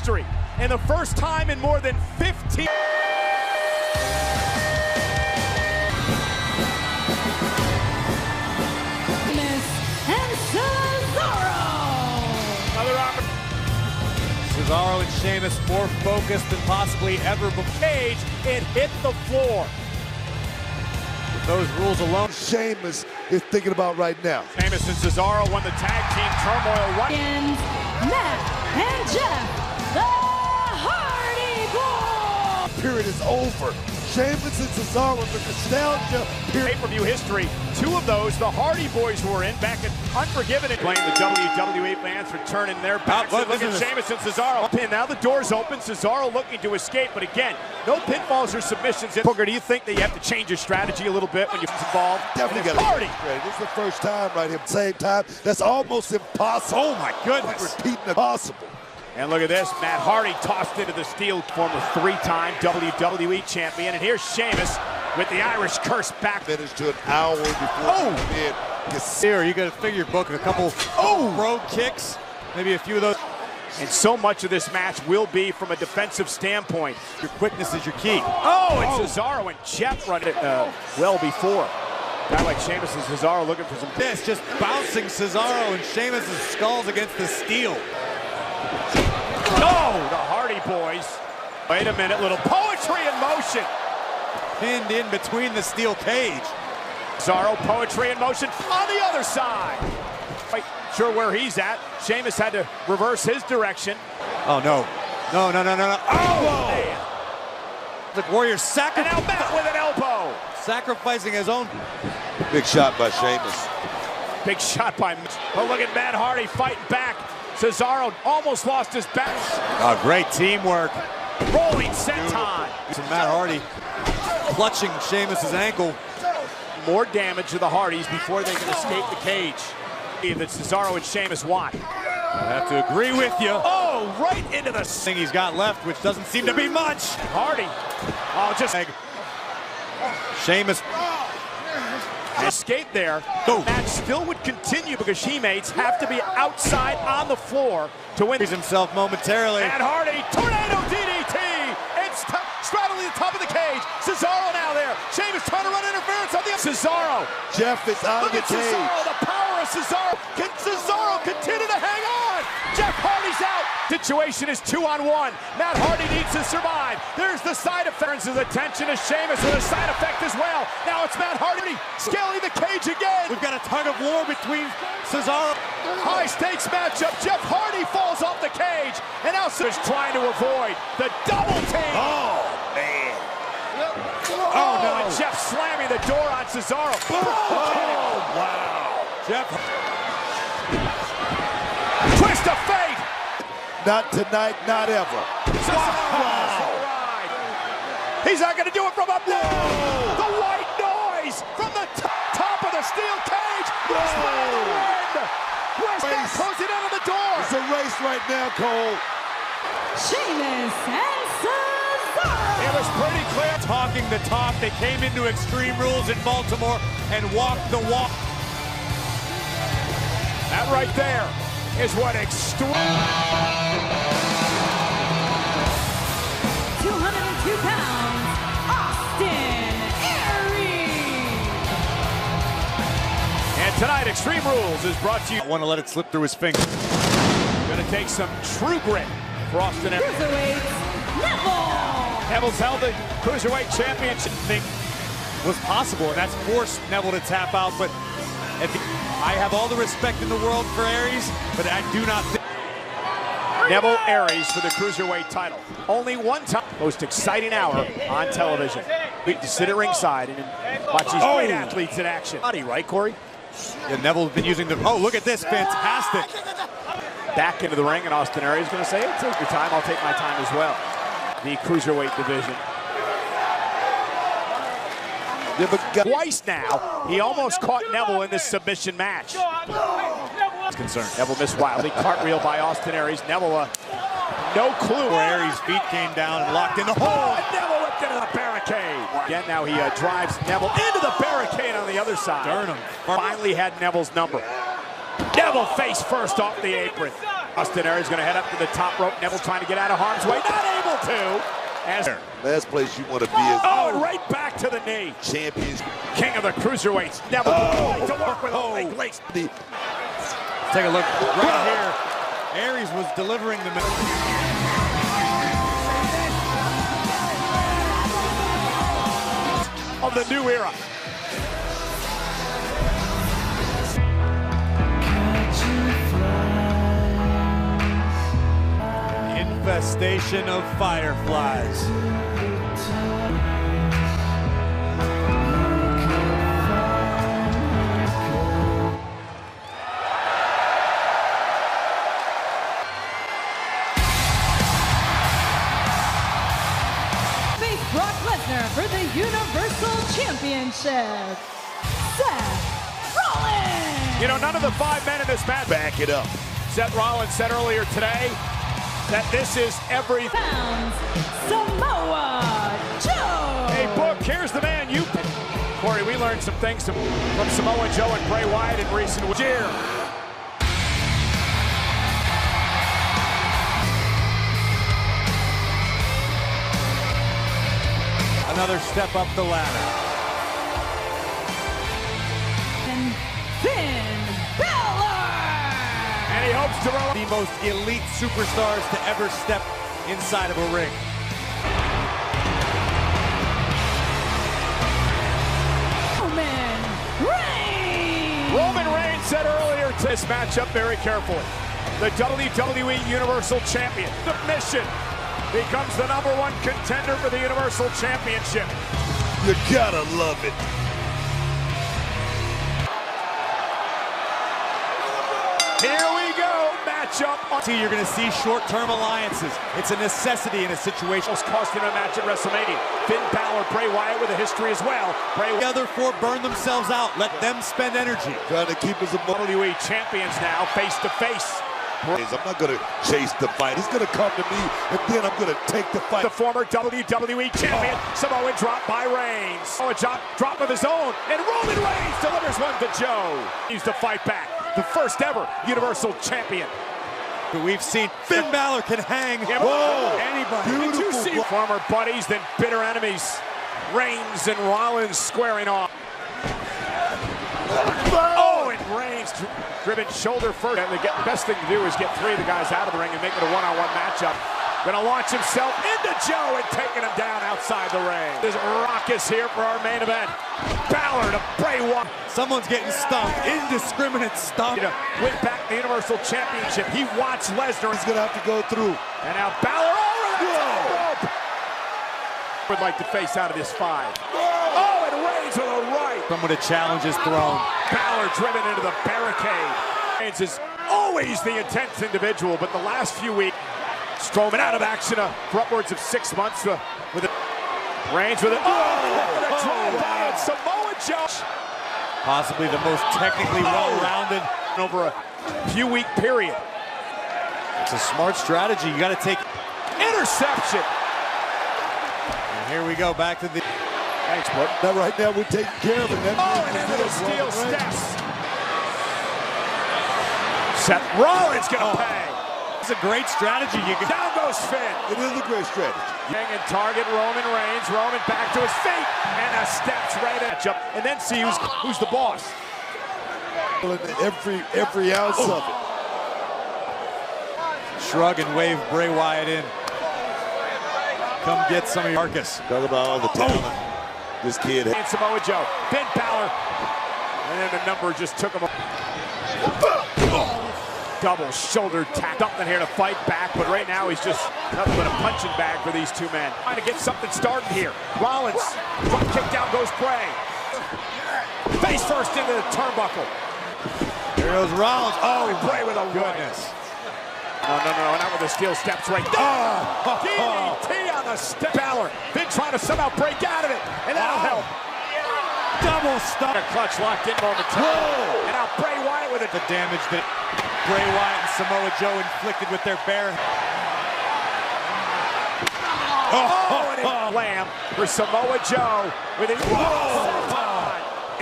history, and the first time in more than 15. Cesaro and Sheamus more focused than possibly ever before. Cage, it hit the floor. With those rules alone, Sheamus is thinking about right now. Sheamus and Cesaro won the tag team turmoil. Ragins, Matt and Jeff, the Hardy Boys. Period is over. Sheamus and Cesaro, the nostalgia period. Pay-per-view history, two of those, the Hardy Boys were in back at Unforgiven and playing the WWE fans for turning their backs. Look at Sheamus and Cesaro. Pin, now the door's open. Cesaro looking to escape, but again, no pinfalls or submissions. Booker, do you think that you have to change your strategy a little bit when you're involved? Definitely got Hardy. This is the first time right here. Same time. That's almost impossible. Oh my goodness. Repeating the possible. And look at this, Matt Hardy tossed into the steel, former three-time WWE champion. And here's Sheamus with the Irish curse back. Finish to an hour before here you got to figure book a couple road kicks, maybe a few of those. And so much of this match will be from a defensive standpoint. Your quickness is your key. And Cesaro and Jeff run it well before. A guy like Sheamus and Cesaro looking for some. This just bouncing Cesaro and Sheamus' skulls against the steel. No, the Hardy Boys. Wait a minute, little poetry in motion. Pinned in between the steel cage. Cesaro, poetry in motion on the other side. Quite sure where he's at. Sheamus had to reverse his direction. Oh, no. No. Oh, man. Look, Warrior sacrificing. And now Matt with an elbow. Sacrificing his own. Big shot by Sheamus. Big shot by Mitch. Oh, look at Matt Hardy fighting back. Cesaro almost lost his balance. Oh, great teamwork. Rolling senton. And Matt Hardy clutching Sheamus' ankle. More damage to the Hardys before they can escape the cage. That Cesaro and Sheamus want. I have to agree with you. Oh, right into the thing he's got left, which doesn't seem to be much. Hardy. Oh, just Sheamus. Escape there. The match still would continue because teammates have to be outside on the floor to win. He's himself momentarily. And Hardy, tornado DDT. It's straddling the top of the cage. Cesaro now there. Sheamus trying to run interference on the Cesaro. Jeff is on the cage. Cesaro, the power of Cesaro. Can Cesaro continue to hang on? Jeff Hardy's out. Situation is 2-on-1. Matt Hardy needs to survive. There's the side effect. Turns his attention to Sheamus with a side effect as well. Now it's Matt Hardy scaling the cage again. We've got a tug of war between Cesaro. High stakes matchup. Jeff Hardy falls off the cage. And now Cesaro's trying to avoid the double team. Oh, man. Oh, no. And Jeff slamming the door on Cesaro. Oh, wow. Jeff. Twist of fate. Not tonight, not ever. Wow. He's not going to do it from up there. The white noise from the top of the steel cage. Where's closing in on the door? It's a race right now, Cole. Sheamus and Cesaro. It was pretty clear. Talking the talk. They came into Extreme Rules in Baltimore and walked the walk. That right there is what extreme. 202 pounds, Austin Aries. And tonight, Extreme Rules is brought to you. I want to let it slip through his fingers. Going to take some true grit for Austin Aries. Cruiserweight, Neville. Neville's held the Cruiserweight Championship. Thing was possible, and that's forced Neville to tap out, but I have all the respect in the world for Aries, but I do not think. Neville Aries for the Cruiserweight title. Only one time. Most exciting hour on television. We can sit at ringside and watch these great athletes in action. Right, Corey? Yeah, Neville's been using the. Oh, look at this. Fantastic. Back into the ring, and Austin Aries is going to say, hey, take your time. I'll take my time as well. The Cruiserweight division. Twice now, he almost caught Neville in this submission match. Concerned. Neville missed wildly. Cartwheel by Austin Aries. Neville, no clue where Aries' feet came down and locked in the hole. And Neville whipped into the barricade. Again, now he drives Neville into the barricade on the other side. Durham finally had Neville's number. Neville face first off the apron. Austin Aries going to head up to the top rope. Neville trying to get out of harm's way. Not able to. As Last place you want to be is and right back to the knee. champions. King of the cruiserweights. Neville to work with a leg lace. Take a look right here. Aries was delivering the of the new era. infestation of fireflies. Face Brock Lesnar for the Universal Championship. Seth Rollins. You know, none of the 5 men in this match. Back it up. Seth Rollins said earlier today that this is every Pounds, Samoa Joe. Hey, Book, here's the man you picked. Corey, we learned some things from Samoa Joe and Bray Wyatt in recent weeks. Another step up the ladder. And Finn Balor. And he hopes to roll The most elite superstars to ever step inside of a ring. Roman Reigns. Roman Reigns said earlier to this matchup very carefully. The WWE Universal Champion, submission, becomes the #1 contender for the Universal Championship. You gotta love it. Here we go, matchup. See, you're going to see short-term alliances. It's a necessity in a situation. Almost cost him a match at WrestleMania. Finn Balor, Bray Wyatt with a history as well. The other four burn themselves out. Let them spend energy. Trying to keep us above. WWE champions now, face to face. I'm not going to chase the fight. He's going to come to me, and then I'm going to take the fight. The former WWE champion, Samoa drop by Reigns. Samoa drop of his own, and Roman Reigns delivers one to Joe. He's to fight back. The first ever Universal Champion. But we've seen Finn Balor can hang. Yeah, Whoa! Anybody. Did you see former buddies, then bitter enemies? Reigns and Rollins squaring off. Oh, and Reigns driven shoulder first. And the best thing to do is get 3 of the guys out of the ring and make it a one-on-one matchup. Gonna launch himself into Joe and taking him down outside the ring. There's raucous here for our main event. Balor to Bray Wyatt. Someone's getting stumped. Indiscriminate stomp. To win back the Universal Championship. He watched Lesnar. He's going to have to go through. And now Balor over the top rope. Would like to face out of this 5. Oh, and Reigns with a right. Someone to challenge is thrown. Balor driven into the barricade. Reigns is always the intense individual, but the last few weeks, Stroman out of action for upwards of 6 months with it. Reigns with it. Oh, drive by it. Samoa Joe. Possibly the most technically well-rounded Over a few-week period. It's a smart strategy. You got to take. Interception. And here we go, back to the. Thanks, Brooke. Now, right now, we're taking care of it. Oh, and into the steel steps. Seth Rollins gonna pay. It's a great strategy. You can. Down goes Finn. It is a great strategy. And target Roman Reigns. Roman back to his feet. And a steps right at you. And then see who's the boss. Every ounce of it. Shrug and wave Bray Wyatt in. Come get some of your carcass. Talk about all the talent this kid And Samoa Joe. Finn Balor. And then the number just took him. Double shoulder tack. Something here to fight back, but right now he's just nothing but a punching bag for these 2 men. Trying to get something started here. Rollins, drop kick, down goes Bray. Face first into the turnbuckle. Here goes Rollins. Oh, Bray with a Goodness. No, not with the steel steps right. Oh, DDT on the step. Balor, Finn trying to somehow break out of it, and that'll help. Double stop. A clutch locked in momentarily. And now Bray Wyatt with it. The damage that Bray Wyatt and Samoa Joe inflicted with their bare. Oh, and a slam for Samoa Joe with a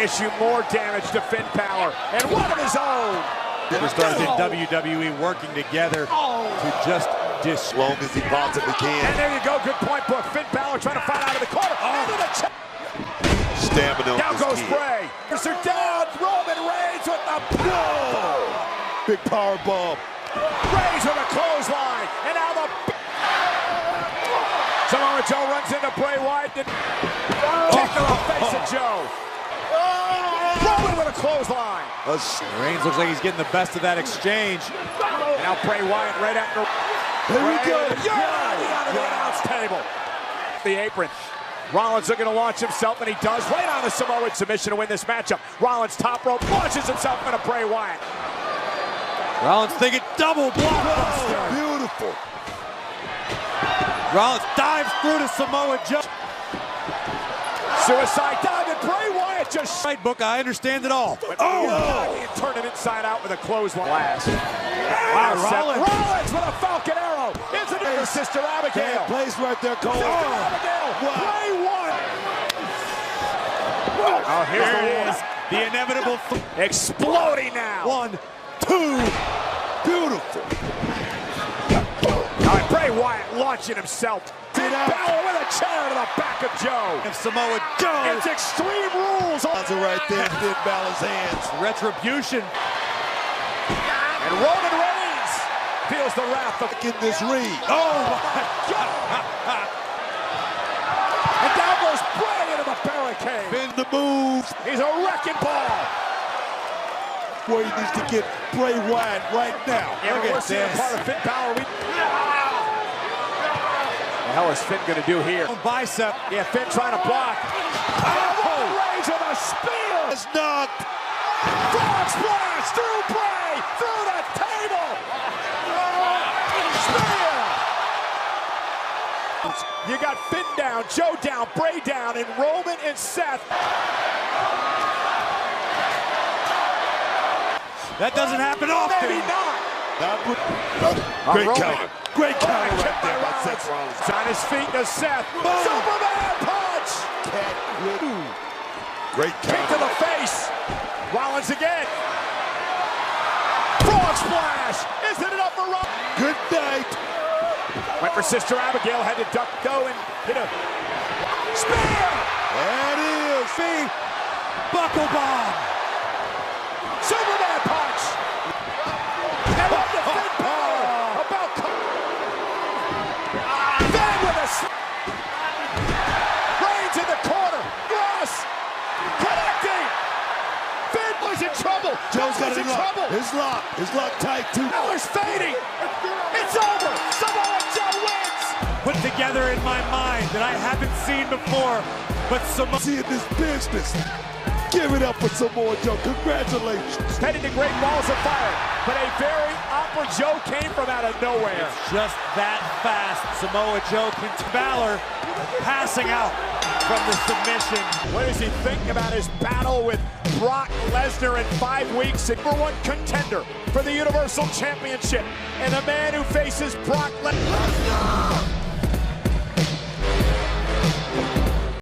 issue more damage to Finn Balor and one of his own. Superstars in WWE working together to just As long as he possibly can. And there you go, good point, Brooke. Finn Balor trying to fight out of the corner. Into the Stamina on down this goes kid. Bray. They're down. Roman Reigns with the Big power bomb. Reigns with a clothesline. And now the Samoa Joe runs into Bray Wyatt. Kick to the face of Joe. Roman with a clothesline. Reigns looks like he's getting the best of that exchange. And now Bray Wyatt right after. Here we go. Out of the announce table. The apron. Rollins looking to launch himself, and he does. Right on the Samoan submission to win this matchup. Rollins top rope launches himself into Bray Wyatt. Rollins thinking double blockbuster. Beautiful. Rollins dives through to Samoa Joe. Suicide dive, and Bray Wyatt just Right, Book, I understand it all. and turn it inside out with a clothesline. Last. Wow, Rollins with a Falcon Arrow. Isn't it for Sister Abigail? Bad place right there, Cole. Sister Abigail. Bray Wyatt. Oh, here's There the it one. is. The inevitable. Exploding now. 1, 2. Beautiful. All right, Bray Wyatt launching himself. Finn Balor with a chair to the back of Joe. Of Samoa Joe. It's Extreme Rules. That's it right there in Finn Balor's hands. Retribution. And Roman Reigns feels the wrath of In this ring. Oh, my And down goes Bray into the barricade. Finn the move. He's a wrecking ball. Where he needs to get Bray Wyatt right now. Yeah, Look we're at seeing this. part of Finn Balor. The hell is Finn going to do here? bicep. Yeah, Finn trying to block. Roman Reigns with a spear. It's knocked. Frog splash through Bray, through the table. Spear. You got Finn down, Joe down, Bray down, and Roman and Seth. That doesn't happen often. Maybe not. Great Roman. counter. Great counter Kick right by there by Rollins. Seth Rollins. It's on his feet to Seth. Superman punch. Cat whip. Great Kick to counter. the face. Rollins again. Frog splash. Isn't it up for Rollins? Good night. Went for Sister Abigail. Had to duck though and hit a spear. That is. Feet. Buckle bomb. Superman punch. And up to Finn Balor. About Finn with a Reigns in the corner. Ross connecting. Finn was in trouble. Joe's got in it locked. trouble. His lock. His lock tight too. Balor's fading. It's over. Samoa Joe wins. Put together in my mind that I haven't seen before, but Samoa. See in this business. Give it up for Samoa Joe. Congratulations. Heading to Great Balls of Fire. But a very Opera Joe came from out of nowhere. Just that fast. Samoa Joe Balor passing out from the submission. What does he think about his battle with Brock Lesnar in 5 weeks? And number 1 contender for the Universal Championship. And the man who faces Brock Lesnar.